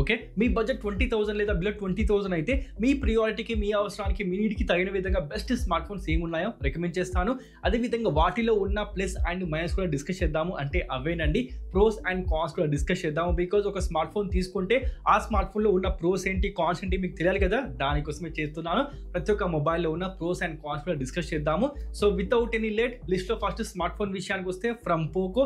Okay, మీ budget 20,000 లేదా below 20,000 అయితే మీ ప్రియారిటీకి, మీ అవసరానికి, మీ నీడ్కి తగిన విధంగా బెస్ట్ స్మార్ట్ ఫోన్స్ ఏమున్నాయో రికమెండ్ చేస్తాను. అదేవిధంగా వాటిలో ఉన్న ప్లస్ అండ్ మైనస్ కూడా డిస్కస్ చేద్దాము. అంటే అవేనండి, ప్రోస్ అండ్ కాన్స్ కూడా డిస్కస్ చేద్దాము. బికాజ్ ఒక స్మార్ట్ ఫోన్ తీసుకుంటే ఆ స్మార్ట్ ఫోన్లో ఉన్న ప్రోస్ ఏంటి, కాన్స్ ఏంటి మీకు తెలియాలి కదా, దానికోసమే చేస్తున్నాను. ప్రతి ఒక్క మొబైల్లో ఉన్న ప్రోస్ అండ్ కాన్స్ కూడా డిస్కస్ చేద్దాము. సో వితౌట్ ఎనీ లేట్, లిస్ట్లో ఫస్ట్ స్మార్ట్ ఫోన్ విషయానికి వస్తే from Poco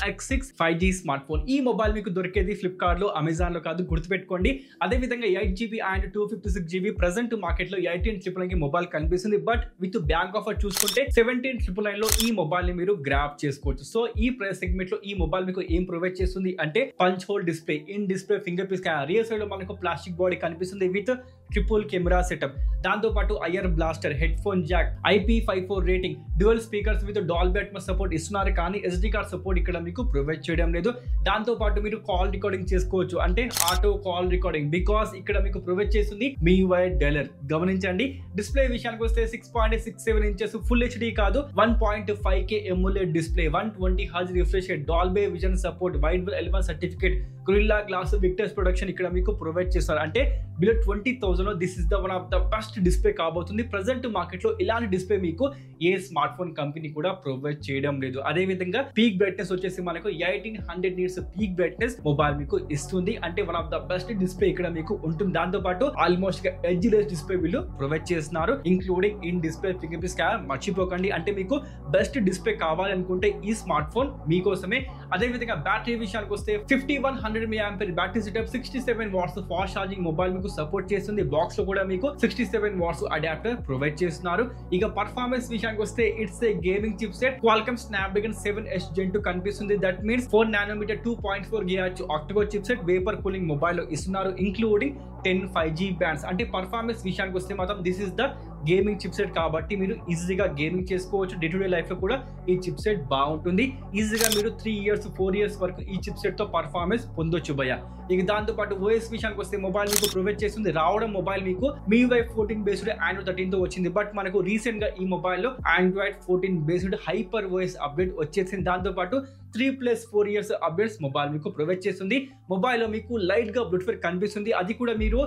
X6 5G smart phone. ఈ మొబైల్ మీకు దొరికేది ఫ్లిప్కార్ట్లో, అమెజాన్లో కాదు, గుర్తుపెట్టుకోండి. అదేవిధంగా 8GB అండ్ 256GB ప్రజెంట్ మార్కెట్లో 18,999కి మొబైల్ కనిపిస్తుంది. బట్ విత్ బ్యాంక్ ఆఫర్ చూసుకుంటే 17,999లో ఈ మొబైల్ ని మీరు గ్రాప్ చేసుకోవచ్చు. సో ఈ ప్రైస్ సెగ్మెంట్ లో ఈ మొబైల్ మీకు ఏం ప్రొవైడ్ చేస్తుంది అంటే punch hole display, in display finger print scanner, rear side లో మనకు ప్లాస్టిక్ బాడీ కనిపిస్తుంది విత్ ట్రిపుల్ కెమెరా సెటప్. దాంతో పాటు IR blaster, head phone Jack, IP54 rating, dual speakers with Dolby Atmos support ఇస్తున్నారు. కానీ SD కార్డ్ సపోర్ట్ ఇక్కడ మీకు provide చేయడం లేదు. దాంతో పాటు మీరు కాల్ రికార్డింగ్ చేసుకోవచ్చు, అంటే ఆటో కాల్ రికార్డింగ్, బికాస్ ఇక్కడ మీకు ప్రొవైడ్ చేస్తుంది MIUI డైలర్. గమనించండి. డిస్ప్లే విషయానికి వస్తే 6.67 ఇంచెస్ ఫుల్ HD కాదు, 1.5K AMOLED display, 120 Hz refresh rate, Dolby Vision support, wide L1 certificate, Gorilla glass Victus protection ఇక్కడ మీకు ప్రొవైడ్ చేస్తారు. అంటే బిలో 20,000 లో this is the one of the best display కాబోతుంది. ప్రజెంట్ మార్కెట్ లో ఇలాంటి display మీకు ఏ స్మార్ట్ ఫోన్ కంపెనీ కూడా ప్రొవైడ్ చేయడం లేదు. అదే విధంగా పీక్ బ్రైట్నెస్ వచ్చేసి మనకు 1800 nits పీక్ బ్రైట్నెస్ మొబైల్ మీకు ఇస్తుంది. అంటే one of the best display ఇక్కడ మీకు ఉంటుంది. దాంతో పాటు ఆల్మోస్ట్ ఎడ్జ్ లెస్ డిస్ప్లే వీళ్ళు ప్రొవైడ్ చేస్తున్నారు, including in display finger print scanner. మర్చిపోకండి. అంటే మీకు బెస్ట్ డిస్ప్లే కావాలనుకుంటే ఈ స్మార్ట్ ఫోన్ మీకోసమే. అదే విధంగా బ్యాటరీ విషయానికి వస్తే 5100 mAh battery setup, 67 watts fast charging mobile మీకు సపోర్ట్ చేస్తుంది. బాక్స్ లో కూడా మీకు 67 వాట్స్ అడాప్టర్ ప్రొవైడ్ చేస్తున్నారు. ఇక పర్ఫార్మెన్స్ విషయానికి వస్తే it's A gaming chip set, Qualcomm Snapdragon 7S Gen 2 కనిపిస్తుంది. That means 4nm 2.4 GHz octa chip set vapour cooling mobile లో ఇస్తున్నారు, ఇంక్లూడింగ్ 10 5G బ్యాండ్స్. అంటే పర్ఫార్మెన్స్ విషయానికి వస్తే మాత్రం this is the gaming chip set కాబట్టి మీరు ఈజీగా గేమింగ్ చేసుకోవచ్చు. డే టు డే లైఫ్ లో కూడా ఈ చిప్ సెట్ బాగుంటుంది. ఈజీగా మీరు 3 years 4 years వరకు ఈ చిప్ సెట్ తో పర్ఫార్మెన్స్ పొందొచ్చు భయ. ఇక దాంతో పాటు ఓఎస్ విషయానికి వస్తే మొబైల్ మీకు ప్రొవైడ్ చేస్తుంది. రావడం మొబైల్ మీకు MIUI 14 బేస్డ్ Android 13 తో వచ్చింది. బట్ మనకు రీసెంట్ గా ఈ మొబైల్ లో Android 14 based hyper OS update వచ్చేసింది. దాంతో పాటు 3+4 years అప్డేట్స్ మొబైల్ మీకు ప్రొవైడ్ చేస్తుంది. మొబైల్ లో మీకు లైట్ గా బ్లూటూత్ కనిపిస్తుంది. అది కూడా మీరు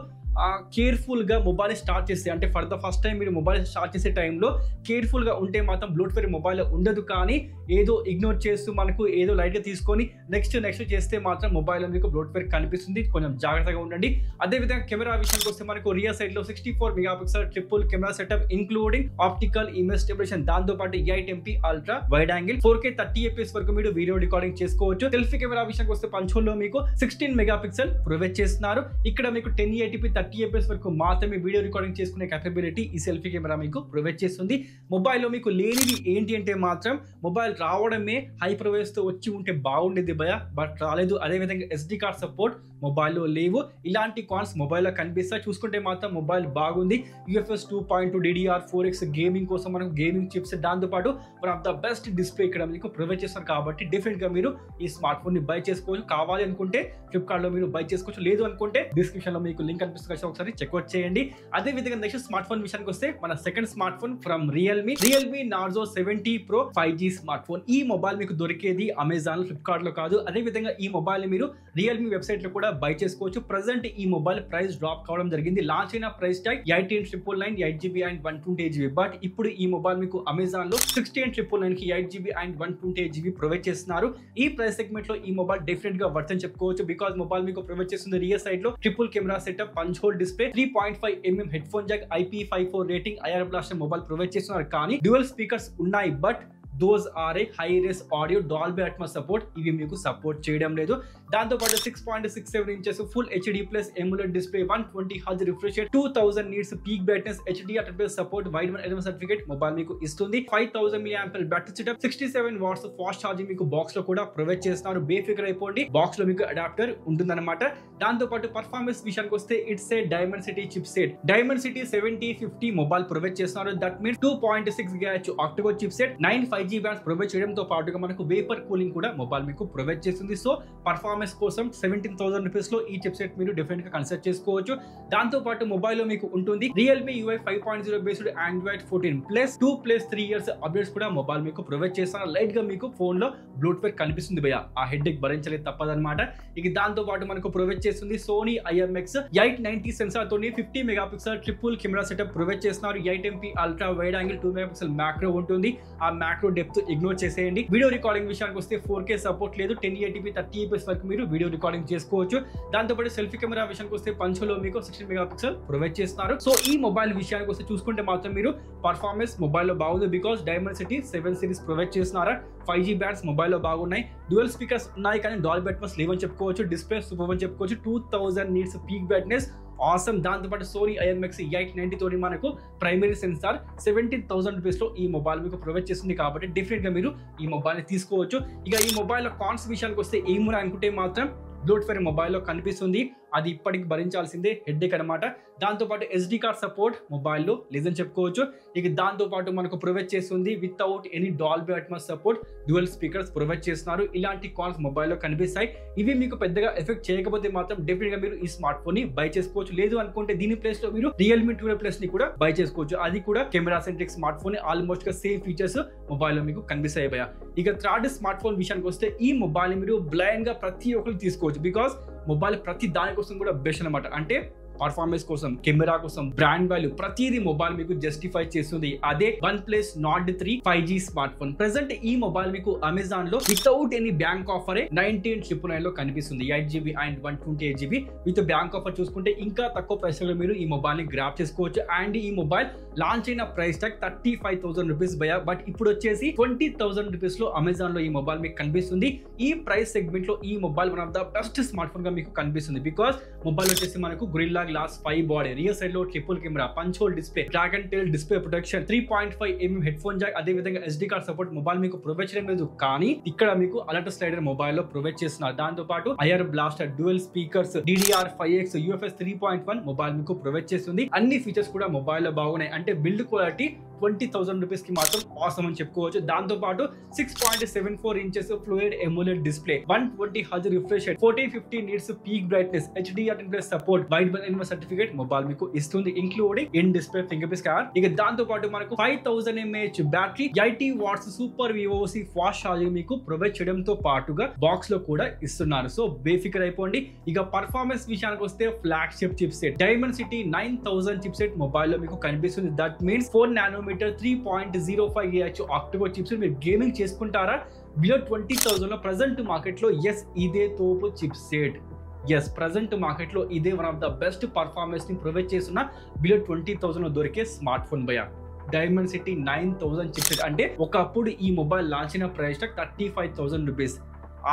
కేర్ఫుల్ గా మొబైల్ స్టార్ట్ చేస్తే, అంటే ఫర్ ద ఫస్ట్ టైం మీరు మొబైల్ స్టార్ట్ చేసే టైంలో కేర్ఫుల్ గా ఉంటే మాత్రం బ్లూటూత్ మొబైల్ ఉండదు. కానీ ఏదో ఇగ్నోర్ చేస్తూ మనకు ఏదో లైట్ గా తీసుకొని నెక్స్ట్ చేస్తే మాత్రం మొబైల్ మీకు బ్లూటూత్ కనిపిస్తుంది. కొంచెం జాగ్రత్తగా ఉండండి. అదే విధంగా కెమెరా విషయానికి వస్తే మనకు రియర్ సైడ్ లో 64 MP triple camera setup, including optical image stabilisation. దాంతో పాటు 8MP ultra wide angle 4K 30 fps వరకు మీరు వీడియో రికార్డింగ్ చేసుకోవచ్చు. సెల్ఫీ కెమెరా విషయానికి వస్తే పంచోల్ లో మీకు 16 MP ప్రొవైడ్ చేస్తున్నారు. ఇక్కడ మీకు 1080p 30 fps వరకు మాత్రమే వీడియో రికార్డింగ్ చేసుకునే కేపబిలిటీ ఈ సెల్ఫీ కెమెరా మీకు ప్రొవైడ్ చేస్తుంది. మొబైల్లో మీకు లేనివి ఏంటి అంటే మాత్రం మొబైల్ రావడమే హైపర్ ఓఎస్ తో వచ్చి ఉంటే బాగుండేది భయ, బట్ రాలేదు. అదే విధంగా SD కార్డ్ సపోర్ట్ మొబైల్లో లేవు. ఇలాంటి కాన్స్ మొబైల్లో కనిపిస్తాయి. చూసుకుంటే మాత్రం మొబైల్ బాగుంది. UFS 2.2 DDR4X గేమింగ్ కోసం మనకు గేమింగ్ చిప్స్, దాంతో పాటు one of the best display ఇక్కడ మీకు ప్రొవైడ్ చేస్తారు. కాబట్టి డెఫినెట్ గా మీరు ఈ స్మార్ట్ ఫోన్ ని బై చేసుకోవచ్చు. కావాలి అనుకుంటే ఫ్లిప్కార్ట్ లో మీరు బై చేసుకోవచ్చు, లేదు అనుకుంటే డిస్క్రిప్షన్ లో మీకు లింక్ కనిపిస్తుంది, ఒకసారి చెక్అవుట్ చేయండి. అదే విధంగా నెక్స్ట్ స్మార్ట్ ఫోన్ విషయానికి వస్తే మన second smart phone from Realme Narzo 70 Pro 5G smart phone. ఈ మొబైల్ మీకు దొరికేది అమెజాన్, ఫ్లిప్కార్ట్ లో కాదు. అదే విధంగా ఈ మొబైల్ మీరు రియల్మీ వెబ్సైట్ లో కూడా బై చేసుకోవచ్చు. ప్రెసెంట్ ఈ మొబైల్ ప్రైస్ డ్రాప్ కావడం జరిగింది. లాంచ్ అయిన price tag 18,999 8GB and 128GB. But ఇప్పుడు ఈ మొబైల్ మీకు అమెజాన్ లో 16,999 కి 8GB అండ్ 128GB ప్రొవైడ్ చేస్తున్నారు. ఈ ప్రైస్ సెగ్మెంట్ లో ఈ మొబైల్ డెఫినెట్ గా వర్త్ అని చెప్పుకోవచ్చు. బికాస్ మొబైల్ మీకు ప్రొవైడ్ చేస్తుంది రియర్ సైడ్ లో triple camera setup, punch hole display, 3.5mm headphone Jack, IP54 rating, IR blaster mobile provide చేస్తున్నారు. కానీ డ్యూయల్ స్పీకర్స్ ఉన్నాయి, but those are a high res audio Dolby Atmos support. ఇవి మీకు support చేయడం లేదు. దాంతో పాటు 6.67 inches full HD plus AMOLED display, 120 Hz refresh rate, 2000 nits peak brightness, HDR+ support, wide L1 certificate mobile మీకు ఇస్తుంది. 5000 mAh battery setup, 67 watts fast charging మీకు box లో కూడా ప్రొవైడ్ చేస్తున్నారు. బేఫికర్ అయిపోండి, బాక్స్ లో మీకు అడాప్టర్ ఉంటుందన్నమాట. దాంతో పాటు పర్ఫార్మెన్స్ విషయానికి వస్తే it's a Dimensity chipset, Dimensity 7050 mobile provide చేస్తున్నారు. That means 2.6 GHz octa chipset, 9 5G bands provide చేయడంతో పాటుగా మనకు వేపర్ కూలింగ్ కూడా మొబైల్ మీకు ప్రొవైడ్ చేస్తుంది. సో పర్ఫార్మెన్స్ కోసం 17,000 రూపీస్ లో ఈ చిప్సెట్ మీరు డెఫినెట్ గా కన్సిడర్ చేసుకోవచ్చు. దాంతో పాటు మొబైల్ లో మీకు ఉంటుంది Realme UI 5.0 based Android 14 plus 2+3 years updates కూడా మొబైల్ మీకు ప్రొవైడ్ చేస్తాను. లైట్ గా మీకు ఫోన్ లో బ్లూటూత్ కనిపిస్తుంది భయ్య, ఆ హెడ్ ఎక్ భరించలేదు తప్పదన్నమాట. ఇక దాంతో పాటు మనకు ప్రొవైడ్ చేస్తుంది Sony IMX 890 సెన్సార్ తోని 50 megapixel triple camera setup provide చేస్తున్నారు. 8MP ultra wide angle 2 megapixel macro ఉంటుంది. ఆ మ్యాక్రో డెప్త్ ఇగ్నోర్ చేసేయండి. వీడియో రికార్డింగ్ విషయానికి వస్తే 4K సపోర్ట్ లేదు. 1080p 30fps వరకు మీరు వీడియో రికార్డింగ్ చేసుకోవచ్చు. దాంతో పాటు సెల్ఫీ కెమెరా విషయానికి వస్తే పంచోలో మీకు 16 మెగాపిక్సెల్ ప్రొవైడ్ చేస్తున్నారు. సో ఈ మొబైల్ విషయానికి వస్తే చూసుకుంటే మాత్రం మీరు పర్ఫార్మెన్స్ మొబైల్లో బాగుంది. బికాస్ Dimensity 7 సిరీస్ ప్రొవైడ్ చేస్తున్నారా. 5G బ్యాండ్స్ మొబైల్లో బాగున్నాయి. డ్యూయల్ స్పీకర్స్ ఉన్నాయి కానీ డాల్బీ అట్మాస్ లేవని చెప్పుకోవచ్చు. డిస్ప్లే సూపర్ అని చెప్పుకోవచ్చు. 2000 నీట్స్ పీక్ బ్రైట్నెస్ ఆసమ్. దాంతోపాటు Sony IMX 890 తోని మనకు ప్రైమరీ సెన్సార్ 17,000 రూపీస్ లో ఈ మొబైల్ మీకు ప్రొవైడ్ చేస్తుంది. కాబట్టి డెఫినెట్ గా మీరు ఈ మొబైల్ ని తీసుకోవచ్చు. ఇక ఈ మొబైల్ కాన్స్ విషయానికి వస్తే ఏమురా అనుకుంటే మాత్రం బ్లూటూత్ మొబైల్లో కనిపిస్తుంది. అది ఇప్పటికి భరించాల్సిందే హెడ్ఏక్ అనమాట. దాంతోపాటు SD కార్డ్ సపోర్ట్ మొబైల్లో లేదని చెప్పుకోవచ్చు. ఇక దాంతోపాటు మనకు ప్రొవైడ్ చేస్తుంది without any Dolby Atmos support dual speakers provide చేస్తున్నారు. ఇలాంటి కాన్స్ మొబైల్లో కనిపిస్తాయి. ఇవి మీకు పెద్దగా ఎఫెక్ట్ చేయకపోతే మాత్రం డెఫినెట్ గా మీరు ఈ స్మార్ట్ ఫోన్ ని బై చేసుకోవచ్చు. లేదు అనుకుంటే దీని ప్లేస్ లో మీరు Realme 12 Plus ని కూడా బై చేసుకోవచ్చు. అది కూడా camera centric smart phone, almost గా సేమ్ ఫీచర్స్ మొబైల్లో మీకు కనిపిస్తాయి భయ్య. ఇక థర్డ్ స్మార్ట్ ఫోన్ విషయానికి వస్తే ఈ మొబైల్ ని మీరు బ్లైండ్ గా ప్రతి ఒక్కరు తీసుకోవచ్చు. బికాస్ మొబైల్ ప్రతి దానికోసం కూడా బెస్ట్ అనమాట. అంటే పర్ఫార్మెన్స్ కోసం, కెమెరా కోసం, బ్రాండ్ వాల్యూ ప్రతిదీ మొబైల్ మీకు జస్టిఫై చేస్తుంది. అదే OnePlus Nord 3 5G smart phone. Present ఈ మొబైల్ మీకు అమెజాన్ లో వితౌట్ ఎనీ బ్యాంక్ ఆఫర్ 19,999 లో కనిపిస్తుంది. 8GB and 128GB with bank offer చూసుకుంటే ఇంకా తక్కువ ప్రైస్లో మీరు ఈ మొబైల్ ని గ్రాప్ చేసుకోవచ్చు. అండ్ ఈ మొబైల్ లాంచ్ అయిన ప్రైస్ ట్యాగ్ 35,000 రూపీస్ భయ. బట్ ఇప్పుడు వచ్చేసి 20,000 రూపీస్ లో అమెజాన్ లో ఈ మొబైల్ మీకు కనిపిస్తుంది. ఈ ప్రైస్ సెగ్మెంట్ లో ఈ mobile one of the best smart phone గా మీకు కనిపిస్తుంది. బికాస్ మొబైల్ వచ్చేసి మనకు Gorilla Glass 5 body, rear side లో triple camera, punch hole display, Dragontrail display protection, 3.5mm headphone jack, అదే విధంగా SD కార్డ్ సపోర్ట్ మొబైల్ మీకు provide చేయడం లేదు. కానీ ఇక్కడ మీకు అలర్ట్ స్లైడర్ మొబైల్ లో ప్రొవైడ్ చేస్తున్నారు. దాంతో పాటు IR blaster, dual speakers, DDR5X, UFS 3.1 mobile మీకు ప్రొవైడ్ చేస్తుంది. అన్ని ఫీచర్స్ కూడా మొబైల్ లో బాగున్నాయి. అంటే బిల్డ్ క్వాలిటీ 20,000 రూపీస్ కి మాత్రం ఆసమ్ అని చెప్పుకోవచ్చు. దాంతో పాటు 6.74 inches fluid AMOLED display, 120Hz refresh rate, 4050 nits peak brightness, HDR10+ support, wide band certificate mobile మీకు ఇస్తుంది. Including in display finger print scanner. ఇక దాంతో పాటు మనకు 5000 mAh battery, 80 watts super VOC fast charging మీకు ప్రొవైడ్ చేయడంతో పాటుగా బాక్స్ లో కూడా ఇస్తున్నారు. సో బేఫికర్ అయిపోండి. ఇక పర్ఫార్మెన్స్ విషయానికి వస్తే flagship chipset Dimensity 9000 chipset mobile లో మీకు కనిపిస్తుంది. That means 4nm 3.05 GHz octa core chips మీరు గేమింగ్ చేసుకుంటారా బిలో 20,000 లో ప్రజెంట్ మార్కెట్ లో ఎస్ ఇదే తోపు చిప్సెట్. ఎస్, ప్రజెంట్ మార్కెట్ లో ఇదే one of the best performance ని ప్రొవైడ్ చేస్తున్న బిలో 20,000 లో దొరికే స్మార్ట్ ఫోన్ భయ. Dimensity 9000 చిప్సెట్ అంటే ఒకప్పుడు ఈ మొబైల్ లాంచ్ అయిన ప్రైస్ టాగ్ 35,000 రూపీస్.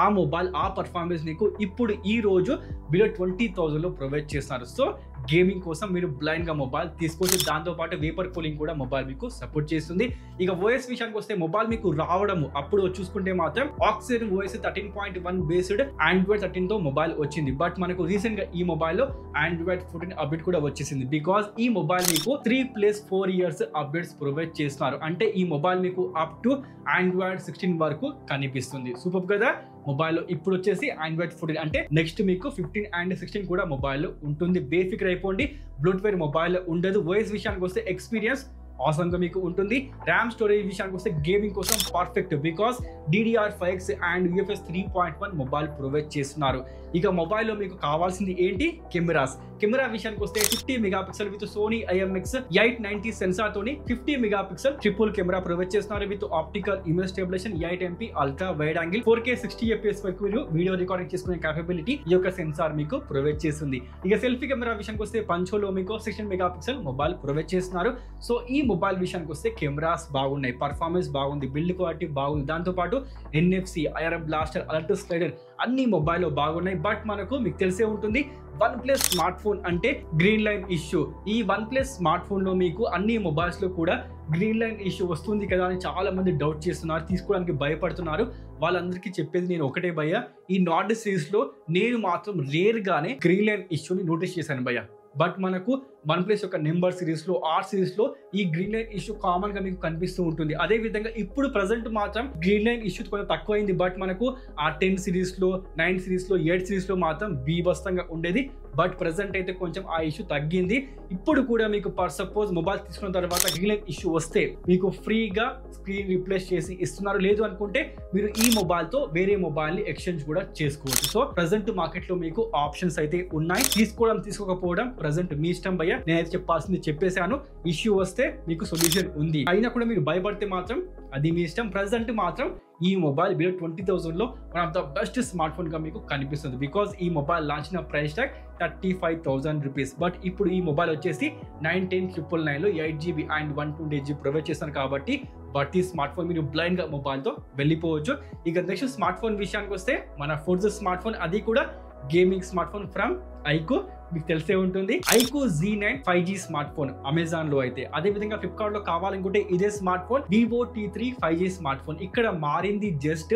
ఆ మొబైల్ ఆ పర్ఫార్మెన్స్ నీకు ఇప్పుడు ఈ రోజు బిలో 20,000 లో ప్రొవైడ్ చేస్తున్నారు. సో గేమింగ్ కోసం మీరు బ్లైండ్ గా మొబైల్ తీసుకోవచ్చు. దాంతో పాటు వేపర్ కూలింగ్ కూడా మొబైల్ మీకు సపోర్ట్ చేస్తుంది. ఇక OS విషయానికి వస్తే మొబైల్ మీకు రావడము అప్పుడు చూసుకుంటే మాత్రం Oxygen OS 13.1 బేస్డ్ Android 13 తో మొబైల్ వచ్చింది. బట్ మనకు రీసెంట్ గా ఈ మొబైల్ లో Android 14 అప్డేట్ కూడా వచ్చేసింది. బికాస్ ఈ మొబైల్ మీకు 3+4 ఇయర్స్ అప్డేట్స్ ప్రొవైడ్ చేస్తున్నారు. అంటే ఈ మొబైల్ మీకు అప్ టు Android 16 వరకు కనిపిస్తుంది. సూపర్ కదా. మొబైల్లో ఇప్పుడు వచ్చేసి Android 14 అంటే నెక్స్ట్ మీకు 15 and 16 కూడా మొబైల్లో ఉంటుంది. బేఫికర్ అయిపోండి. బ్లూటూత్ మొబైల్లో ఉండదు. OS విషయానికి వస్తే ఎక్స్పీరియన్స్ ఆసమ్ గా మీకు ఉంటుంది. ర్యామ్ స్టోరేజ్ విషయానికి వస్తే గేమింగ్ కోసం perfect. Because DDR5X and UFS 3.1 mobile provide చేస్తున్నారు. ఇక మొబైల్లో మీకు కావాల్సింది ఏంటి? కెమెరాస్. కెమెరా విషయానికి వస్తే 50 megapixel with Sony IMX 890 sensor తోని 50 మెగాపిక్సెల్ ట్రిపుల్ కెమెరా ప్రొవైడ్ చేస్తున్నారు. With optical image stabilisation, 8MP ultra wide angle, 4K 60fps వరకు మీరు వీడియో రికార్డింగ్ చేసుకునే కేపబిలిటీ ఈ యొక్క సెన్సార్ మీకు ప్రొవైడ్ చేస్తుంది. ఇక సెల్ఫీ కెమెరా విషయానికి వస్తే పంచోలో మీకు 16 మెగాపిక్సెల్ మొబైల్ ప్రొవైడ్ చేస్తున్నారు. సో ఈ మొబైల్ విషయానికి వస్తే కెమెరాస్ బాగున్నాయి, పర్ఫార్మెన్స్ బాగుంది, బిల్డ్ క్వాలిటీ బాగుంది. దాంతో పాటు NFC, IR blaster, alert slider అన్ని మొబైల్లో బాగున్నాయి. బట్ మనకు మీకు తెలిసే ఉంటుంది OnePlus స్మార్ట్ ఫోన్ అంటే గ్రీన్ లైన్ ఇష్యూ. ఈ OnePlus స్మార్ట్ ఫోన్ లో మీకు అన్ని మొబైల్స్ లో కూడా గ్రీన్ లైన్ ఇష్యూ వస్తుంది కదా అని చాలా మంది డౌట్ చేస్తున్నారు, తీసుకోవడానికి భయపడుతున్నారు. వాళ్ళందరికీ చెప్పేది నేను ఒకటే భయ్య, ఈ నార్డ్ సిరీస్ లో నేను మాత్రం రేర్ గానే గ్రీన్ లైన్ ఇష్యూని నోటీస్ చేశాను భయ్య. బట్ మనకు వన్ ప్లస్ యొక్క నెంబర్ సిరీస్లో ఆర్ సిరీస్లో ఈ గ్రీన్ లైన్ ఇష్యూ కామన్గా మీకు కనిపిస్తూ ఉంటుంది. అదేవిధంగా ఇప్పుడు ప్రజెంట్ మాత్రం గ్రీన్ లైన్ ఇష్యూ కొంచెం తక్కువైంది. బట్ మనకు ఆ 10 సిరీస్లో 9 సిరీస్లో 8 సిరీస్లో మాత్రం బీభత్సంగా ఉండేది. బట్ ప్రజెంట్ అయితే కొంచెం ఆ ఇష్యూ తగ్గింది. ఇప్పుడు కూడా మీకు పర్ సపోజ్ మొబైల్ తీసుకున్న తర్వాత గ్రీన్ లైన్ ఇష్యూ వస్తే మీకు ఫ్రీగా స్క్రీన్ రీప్లేస్ చేసి ఇస్తున్నారు. లేదు అనుకుంటే మీరు ఈ మొబైల్తో వేరే మొబైల్ని ఎక్స్చేంజ్ కూడా చేసుకోవచ్చు. సో ప్రజెంట్ మార్కెట్లో మీకు ఆప్షన్స్ అయితే ఉన్నాయి. తీసుకోవడం తీసుకోకపోవడం ప్రజెంట్ మీ ఇష్టం భయ్య. నేనైతే చెప్పాల్సింది చెప్పేశాను. ఇష్యూ వస్తే మీకు సొల్యూషన్ ఉంది. అయినా కూడా మీరు భయపడితే మాత్రం అది మీ ఇష్టం. ప్రజెంట్ మాత్రం ఈ మొబైల్ బిలో 20,000లో one of the best smart phone గా మీకు కనిపిస్తుంది. బికాస్ ఈ మొబైల్ లాంచ్ అయిన ప్రైస్ ట్యాగ్ 35,000 రూపీస్. బట్ ఇప్పుడు ఈ మొబైల్ వచ్చేసి 9,10,999లో 8GB అండ్ 128GB ప్రొవైడ్ చేస్తాను కాబట్టి బట్ ఈ స్మార్ట్ ఫోన్ మీరు బ్లైండ్ గా మొబైల్ తో వెళ్ళిపోవచ్చు. ఇక నెక్స్ట్ స్మార్ట్ ఫోన్ విషయానికి వస్తే మన ఫోర్త్ స్మార్ట్ ఫోన్, అది కూడా gaming smart phone from iQOO. మీకు తెలిసే ఉంటుంది iQOO Z9 5G smart phone Amazon లో అయితే. అదే విధంగా ఫ్లిప్కార్ట్ లో కావాలనుకుంటే ఇదే smart phone Vivo T3 5G smart phone. ఇక్కడ మారింది జస్ట్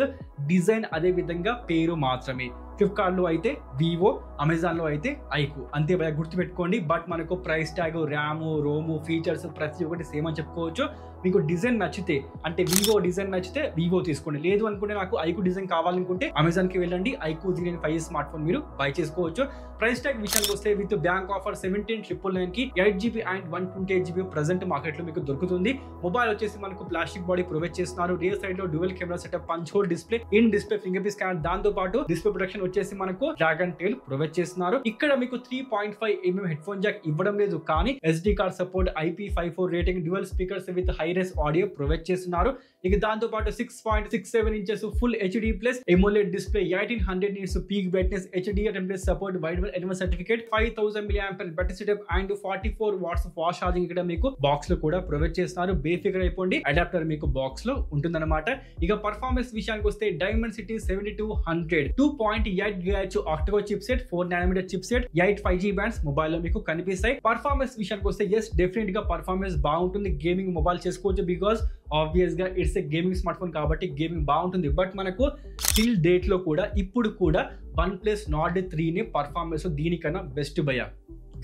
డిజైన్, అదే విధంగా పేరు మాత్రమే. ఫ్లిప్కార్ట్ లో అయితే వివో, అమెజాన్ లో అయితే ఐకో, అంతే భయ గుర్తుపెట్టుకోండి. బట్ మనకు price tag, RAM, ROM, features ప్రతి ఒక్కటి సేమ్ అని చెప్పుకోవచ్చు. మీకు డిజైన్ నచ్చితే, అంటే వివో డిజైన్ నచ్చితే వివో తీసుకోండి. లేదు అనుకుంటే నాకు ఐకో డిజైన్ కావాలనుకుంటే అమెజాన్ కి వెళ్ళండి, iQOO Z9 5G smart phone మీరు బై చేసుకోవచ్చు. ప్రైస్ ట్యాగ్ విషయానికి వస్తే విత్ బ్యాంక్ ఆఫర్ 17,999కి 8GB and 128GB present market లో మీకు దొరుకుతుంది. మొబైల్ వచ్చేసి మనకు ప్లాస్టిక్ బాడీ ప్రొవైడ్ చేస్తున్నారు. రియర్ సైడ్ లో dual camera setup, punch hole display, in display finger print scanner, దాంతో పాటు డిస్ప్లే ప్రొటెక్షన్ వచ్చేసి మనకు డ్రాగన్ టైల్ ప్రొవైడ్ చేస్తున్నారు. ఇక్కడ మీకు 3.5mm హెడ్ ఫోన్ జాక్ ఇవ్వడం లేదు, కానీ SD card support, IP54 rating, dual speakers with high res audio provide చేస్తున్నారు. ఇక దాంతో పాటు 6.67 inches full HD plus AMOLED display, 1800 nits peak brightness, HDR10+ support, wide NMS certificate, 5000 mAh battery setup and 44 watts fast charging ఇక్కడ మీకు box లో కూడా provide చేస్తున్నారు. బేఫికర్ అయిపోండి, అడాప్టర్ మీకు బాక్స్ లో ఉంటుందన్నమాట. ఇక పర్ఫార్మెన్స్ విషయానికి వస్తే Dimensity 7200 2.8 GHz octa chip set, 4nm chip set, 8 5G bands mobile లో మీకు కనిపిస్తాయి. పర్ఫార్మెన్స్ విషయానికి వస్తే ఎస్ డెఫినెట్ గా పర్ఫార్మెన్స్ బాగుంటుంది. గేమింగ్ మొబైల్ చేసుకోవచ్చు, బికాస్ ఆబ్వియస్ గా it's a gaming smart phone కాబట్టి గేమింగ్ బాగుంటుంది. బట్ మనకు స్టిల్ డేట్ లో కూడా ఇప్పుడు కూడా OnePlus Nord 3 పర్ఫార్మెన్స్ దీనికన్నా బెస్ట్ భయ,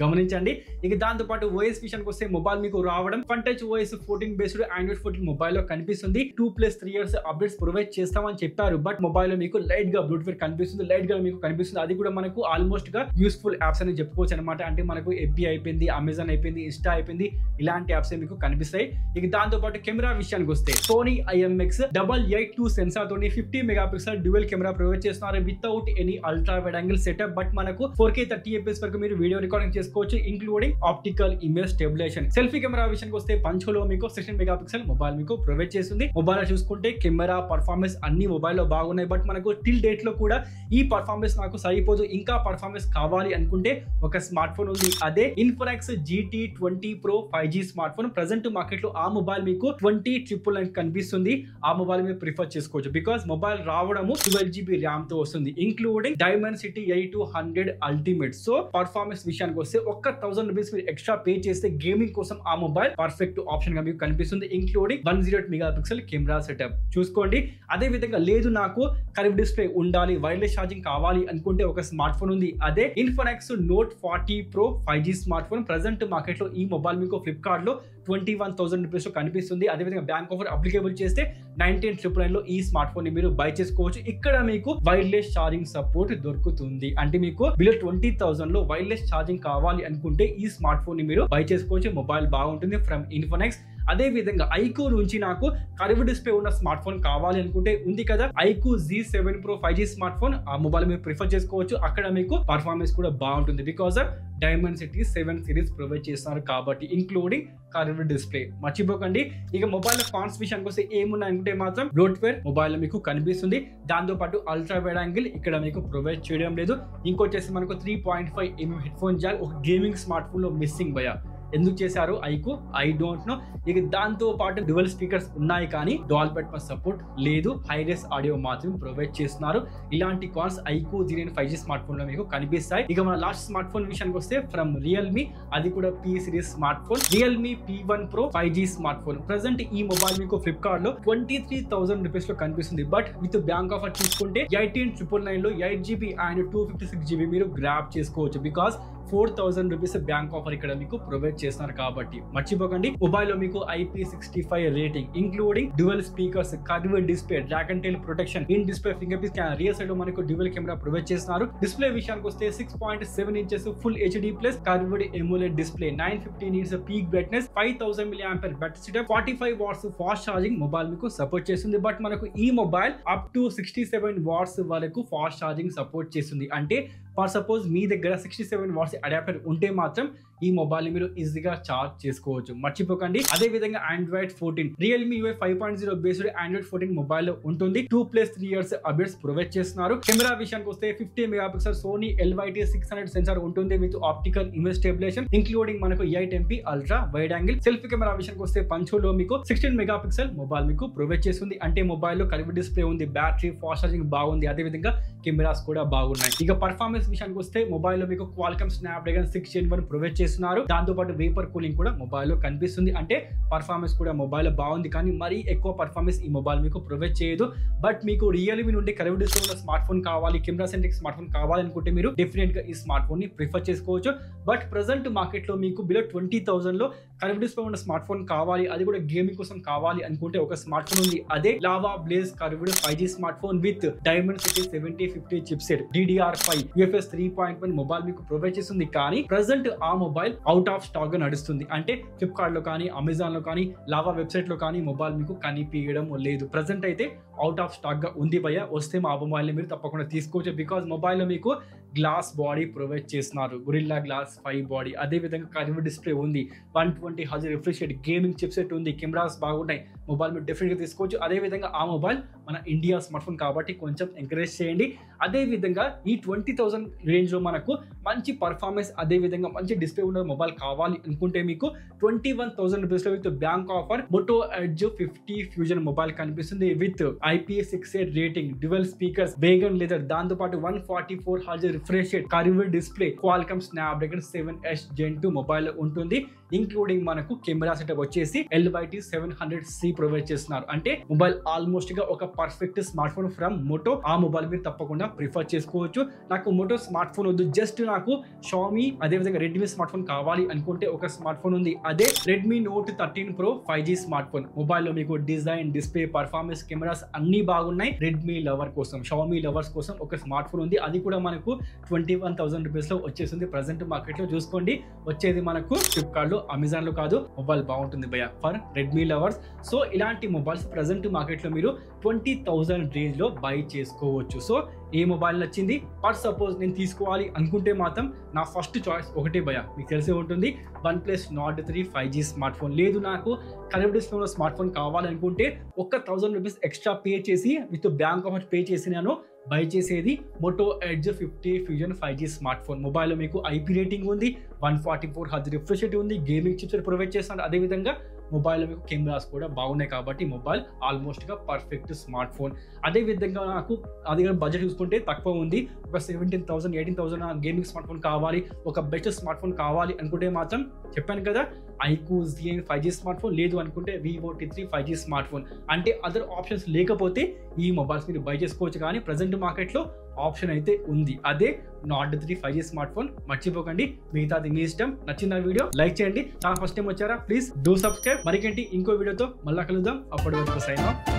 గమనించండి. ఇక దాంతో పాటు ఓఎస్ విషయానికి వస్తే మొబైల్ మీకు రావడం FunTouch OS 14 based Android 14 mobile లో కనిపిస్తుంది. 2+3 years అప్డేట్స్ ప్రొవైడ్ చేస్తామని చెప్పారు. బట్ మొబైల్ లో మీకు లైట్ గా బ్లూటూత్ కనిపిస్తుంది, లైట్ గా మీకు కనిపిస్తుంది. అది కూడా మనకు ఆల్మోస్ట్ గా యూస్ఫుల్ యాప్స్ అని చెప్పుకోవచ్చు అనమాట. అంటే మనకు FB అయిపోయింది, అమెజాన్ అయిపోయింది, ఇన్స్టా అయిపోయింది, ఇలాంటి యాప్స్ మీకు కనిపిస్తాయి. ఇక దాంతో పాటు కెమెరా విషయానికి వస్తే Sony IMX 882 సెన్సార్ తోని 50 MP డ్యూయల్ కెమెరా ప్రొవైడ్ చేస్తున్నారు without any ultra wide angle setup. But మనకు 4K 30fps వరకు మీరు వీడియో రికార్డింగ్ చేసుకోవచ్చు, including optical image stabilization. Selfie camera విషయానికి వస్తే పంచోలో మీకు 16 MP మొబైల్ మీకు ప్రొవైడ్ చేస్తుంది. మొబైల్ చూసుకుంటే కెమెరా పర్ఫార్మెన్స్ అన్ని మొబైల్లో బాగున్నాయి. బట్ మనకు టిల్ డేట్ లో కూడా ఈ పర్ఫార్మెన్స్ నాకు సరిపోదు, ఇంకా పర్ఫార్మెన్స్ కావాలి అనుకుంటే ఒక స్మార్ట్ ఫోన్ ఉంది, అదే Infinix GT20 Pro 5G smart phone. Present market లో ఆ మొబైల్ మీకు 20,999 కనిపిస్తుంది. ఆ మొబైల్ మీరు ప్రిఫర్ చేసుకోవచ్చు, బికాస్ మొబైల్ రావడము 12GB ర్యామ్ తో వస్తుంది, including Dimensity 8200 ultimate. So performance విషయానికి వస్తే 1,000 రూపీస్ మీరు ఎక్స్ట్రా పే చేస్తే గేమింగ్ కోసం ఆ మొబైల్ పర్ఫెక్ట్ ఆప్షన్ గా మీకు కనిపిస్తుంది, ఇంక్లూడింగ్ 108 MP కెమెరా సెటప్ చూసుకోండి. అదే విధంగా లేదు నాకు కర్వ్ డిస్ప్లే ఉండాలి, వైర్లెస్ ఛార్జింగ్ కావాలి అనుకుంటే ఒక స్మార్ట్ ఫోన్ ఉంది, అదే Infinix Note 40 Pro 5G smart phone. Present market లో ఈ మొబైల్ మీకు ఫ్లిప్కార్ట్ లో 21,000 రూపీస్ లో కనిపిస్తుంది. అదేవిధంగా బ్యాంక్ ఆఫర్ అప్లికేబుల్ చేస్తే 19,999 లో ఈ స్మార్ట్ ఫోన్ ని మీరు బై చేసుకోవచ్చు. ఇక్కడ మీకు వైర్లెస్ ఛార్జింగ్ సపోర్ట్ దొరుకుతుంది. అంటే మీకు బిలో 20,000 లో వైర్లెస్ ఛార్జింగ్ కావాలి అనుకుంటే ఈ స్మార్ట్ ఫోన్ ని మీరు బై చేసుకోవచ్చు. మొబైల్ బాగుంటుంది ఫ్రమ్ ఇన్ఫినిక్స్. అదే విధంగా ఐకో నుంచి నాకు కర్వ్ డిస్ప్లే ఉన్న స్మార్ట్ ఫోన్ కావాలి అనుకుంటే ఉంది కదా iQOO Z7 Pro 5G smart phone. ఆ మొబైల్ మీరు ప్రిఫర్ చేసుకోవచ్చు. అక్కడ మీకు పర్ఫార్మెన్స్ కూడా బాగుంటుంది, because of Dimensity 7 series provide చేస్తున్నారు కాబట్టి, ఇంక్లూడింగ్ కర్వ్ డిస్ప్లే. మర్చిపోకండి. ఇక మొబైల్ కాన్స్ విషయానికి వస్తే ఏమున్నాయంటే మాత్రం బ్లోట్వేర్ మొబైల్ లో మీకు కనిపిస్తుంది. దాంతో పాటు అల్ట్రా వైడ్ యాంగిల్ ఇక్కడ మీకు ప్రొవైడ్ చేయడం లేదు. ఇంకొచ్చేసి మనకు 3.5mm హెడ్ ఫోన్ జాక్ ఒక గేమింగ్ స్మార్ట్ ఫోన్ లో మిస్సింగ్ భయ. ఎందుకు చేశారు ఐకో, ఐ డోంట్ నో. ఇక దాంతో పాటు డ్యువల్ స్పీకర్స్ ఉన్నాయి, కానీ డాల్బీ అట్మాస్ సపోర్ట్ లేదు, హై రేస్ ఆడియో మాత్రం ప్రొవైడ్ చేస్తున్నారు. ఇలాంటి calls iQOO Z9 5G smart phone లో మీకు కనిపిస్తాయి. ఇక మన లాస్ట్ స్మార్ట్ ఫోన్ విషయానికి వస్తే ఫ్రమ్ రియల్మీ, అది కూడా P series smart phone, Realme P1 Pro 5G smart phone. Present ఈ మొబైల్ మీకు ఫ్లిప్కార్ట్ లో 23,000 రూపీస్ లో కనిపిస్తుంది. బట్ విత్ బ్యాంక్ ఆఫర్ తీసుకుంటే 18,999 లో 8GB అండ్ 256GB మీరు గ్రాప్ చేసుకోవచ్చు, బికాస్ 4,000 రూపీస్ బ్యాంక్ ఆఫర్ ఇక్కడ మీకు ప్రొవైడ్ చేస్తున్నారు కాబట్టి మర్చిపోకండి. మొబైల్ లో మీకు IP65 rating including dual speakers, curved display, Dragontrail protection, in display finger print scanner, rear side లో మనకు డ్యూయల్ కెమెరా ప్రొవైడ్ చేస్తున్నారు. డిస్ప్లే విషయానికి వస్తే 6.7 inches full HD plus curved AMOLED display, 950 nits peak brightness, 5000 mAh battery setup, 45 watts fast charging mobile మీకు support చేస్తుంది. But మనకు ఈ mobile up to 67 watts వరకు ఫాస్ట్ ఛార్జింగ్ సపోర్ట్ చేస్తుంది. అంటే ఫర్ సపోజ్ మీ దగ్గర 67 watts అడాప్టర్ ఉంటే మాత్రం ఈ మొబైల్ మీరు ఈజీగా చార్జ్ చేసుకోవచ్చు. మర్చిపోకండి. అదే విధంగా Android 14 Realme UI 5.0 based Android 14 mobile లో ఉంటుంది. 2+3 years అప్డేట్స్ ప్రొవైడ్ చేస్తున్నారు. కెమెరా విషయానికి వస్తే 50 మెగాపిక్సెల్ Sony LYT600 సెన్సార్ ఉంటుంది with optical image stabilization including మనకు 8MP ultra wide angle. Selfie camera విషయానికి వస్తే పంచోలో మీకు 16 మెగాపిక్సెల్ మొబైల్ మీకు ప్రొవైడ్ చేస్తుంది. అంటే మొబైల్ లో కర్వ్డ్ డిస్ప్లే ఉంది, బ్యాటరీ ఫాస్ట్ ఛార్జింగ్ బాగుంది, అదే విధంగా కెమెరాస్ కూడా బాగున్నాయి. ఇక పర్ఫార్మెన్స్ విషయానికి వస్తే మొబైల్ లో మీకు Qualcomm Snapdragon 6 Gen 1 ప్రొవైడ్ చేస్తున్నారు. దాంతో పాటు వేపర్ కూలింగ్ కూడా మొబైల్ లో కనిపిస్తుంది. అంటే పర్ఫార్మెన్స్ కూడా మొబైల్ లో బాగుంది, కానీ మరీ ఎక్కువ పర్ఫార్మెన్స్ ఈ మొబైల్ మీకు ప్రొవైడ్ చేయదు. బట్ మీకు రియల్మీ నుండి కర్వ్డ్ డిస్ప్లే ఉన్న స్మార్ట్ ఫోన్ కావాలి, కెమెరా సెంట్రిక్ స్మార్ట్ ఫోన్ కావాలనుకుంటే మీరు డెఫినెట్ గా ఈ స్మార్ట్ ఫోన్ ని ప్రిఫర్ చేసుకోవచ్చు. బట్ ప్రెసెంట్ మార్కెట్ లో మీకు బిలో 20,000 లో కర్వ్డ్ డిస్ప్లే ఉన్న స్మార్ట్ ఫోన్ కావాలి, అది కూడా గేమింగ్ కోసం కావాలి అనుకుంటే ఒక స్మార్ట్ ఫోన్ ఉంది. అదే lava blaze curved 5G smart phone with Dimensity 7050 chipset, DDR5 UFS 3.1 mobile మీకు ప్రొవైడ్ చేస్తుంది. కానీ ప్రెసెంట్ ఆ మొబైల్ అవుట్ ఆఫ్ స్టాక్ గా నడుస్తుంది. అంటే ఫ్లిప్కార్ట్ లో కానీ, అమెజాన్ లో కానీ, లావా వెబ్సైట్ లో కానీ మొబైల్ మీకు కనిపించడం లేదు. ప్రెసెంట్ అయితే అవుట్ ఆఫ్ స్టాక్ గా ఉంది భయ్య. వస్తే మా మొబైల్ ని మీరు తప్పకుండా తీసుకోవచ్చు. బికాస్ మొబైల్ లో మీకు గ్లాస్ బాడీ ప్రొవైడ్ చేస్తున్నారు, Gorilla Glass 5 బాడీ, అదే విధంగా కర్వ్డ్ డిస్ప్లే ఉంది, 120 Hz refresh rate, gaming chipset ఉంది, కెమెరాస్ బాగున్నాయి. మొబైల్ మీరు డెఫినెట్ గా తీసుకోవచ్చు. అదే విధంగా ఆ మొబైల్ మన ఇండియా స్మార్ట్ ఫోన్ కాబట్టి కొంచెం ఎంకరేజ్ చేయండి. అదే విధంగా ఈ 20,000 రేంజ్ లో మనకు మంచి పర్ఫార్మెన్స్, అదే విధంగా మంచి డిస్ప్లే ఉన్న మొబైల్ కావాలి అనుకుంటే మీకు 21,000 రూపీస్ లో with bank offer Moto Edge 50 fusion mobile కనిపిస్తుంది with IP68 rating, dual speakers, vegan leather, దాంతో పాటు 144 Hz refresh rate, curved display, Qualcomm Snapdragon 7S Gen 2 mobile ఉంటుంది. ఇంక్లూడింగ్ మనకు కెమెరా సెటప్ వచ్చేసి LYT700C ప్రొవైడ్ చేస్తున్నారు. అంటే మొబైల్ ఆల్మోస్ట్ గా ఒక perfect smart phone from Moto. ఆ మొబైల్ మీరు తప్పకుండా ప్రిఫర్ చేసుకోవచ్చు. నాకు మోటో స్మార్ట్ ఫోన్ వద్దు, జస్ట్ నాకు Xiaomi అదే విధంగా రెడ్మీ స్మార్ట్ ఫోన్ కావాలి అనుకుంటే ఒక స్మార్ట్ ఫోన్ ఉంది. అదే Redmi Note 13 Pro 5G smart phone. Mobile లో మీకు డిజైన్, డిస్ప్లే, పర్ఫార్మెన్స్, కెమెరాస్ అన్ని బాగున్నాయి. రెడ్మీ లవర్ కోసం, Xiaomi లవర్స్ కోసం ఒక స్మార్ట్ ఫోన్ ఉంది. అది కూడా మనకు 21,000 రూపీస్ లో వచ్చేసింది. ప్రెసెంట్ మార్కెట్ లో చూసుకోండి. వచ్చేది మనకు ఫ్లిప్కార్ట్ లో, అమెజాన్ లో కాదు. మొబైల్ బాగుంటుంది భయ్య ఫర్ రెడ్మీ లవర్స్. సో ఇలాంటి మొబైల్స్ ప్రెసెంట్ మార్కెట్ లో మీరు 20,000 రేంజ్ లో బై చేసుకోవచ్చు. సో ఏ మొబైల్ నచ్చింది, ఫర్ సపోజ్ నేను తీసుకోవాలి అనుకుంటే మాత్రం నా ఫస్ట్ చాయిస్ ఒకటే భయ్య, మీకు తెలిసే ఉంటుంది, OnePlus Nord 3 5G smart phone. లేదు నాకు కర్వ్డ్ డిస్ప్లే స్మార్ట్ ఫోన్ కావాలనుకుంటే 1,000 రూపీస్ ఎక్స్ట్రా పే చేసి విత్ బ్యాంక్ ఆఫర్ పే చేసి నేను బై చేసేది Moto Edge 50 fusion 5G smart phone. మొబైల్లో మీకు IP రేటింగ్ ఉంది, 144 Hz రిఫ్రెష్ రేట్ ఉంది, గేమింగ్ చిప్సెట్ ప్రొవైడ్ చేస్తున్నారు. అదేవిధంగా మొబైల్లో మీకు కెమెరాస్ కూడా బాగున్నాయి కాబట్టి మొబైల్ ఆల్మోస్ట్ గా పర్ఫెక్ట్ స్మార్ట్ ఫోన్. అదే విధంగా నాకు అది బడ్జెట్ చూసుకుంటే తక్కువ ఉంది, ఒక 17,000 18,000 గేమింగ్ స్మార్ట్ ఫోన్ కావాలి, ఒక బెస్ట్ స్మార్ట్ ఫోన్ కావాలి అనుకుంటే మాత్రం చెప్పాను కదా iQOO Zen 5G smart phone, లేదు అనుకుంటే Vivo T3 5G smart phone. అంటే అదర్ ఆప్షన్స్ లేకపోతే ఈ మొబైల్స్ మీరు బై చేసుకోవచ్చు. కానీ ప్రజెంట్ మార్కెట్లో ఆప్షన్ అయితే ఉంది, అదే Nord 3 5G స్మార్ట్ ఫోన్. మర్చిపోకండి. మిగతాది మీ ఇష్టం. నచ్చిన వీడియో లైక్ చేయండి. చాలా ఫస్ట్ టైం వచ్చారా ప్లీజ్ డూ సబ్స్క్రైబ్. మరికేంటి ఇంకో వీడియోతో మళ్ళా కలుద్దాం. అప్పటి వరకు సైన్ ఆఫ్.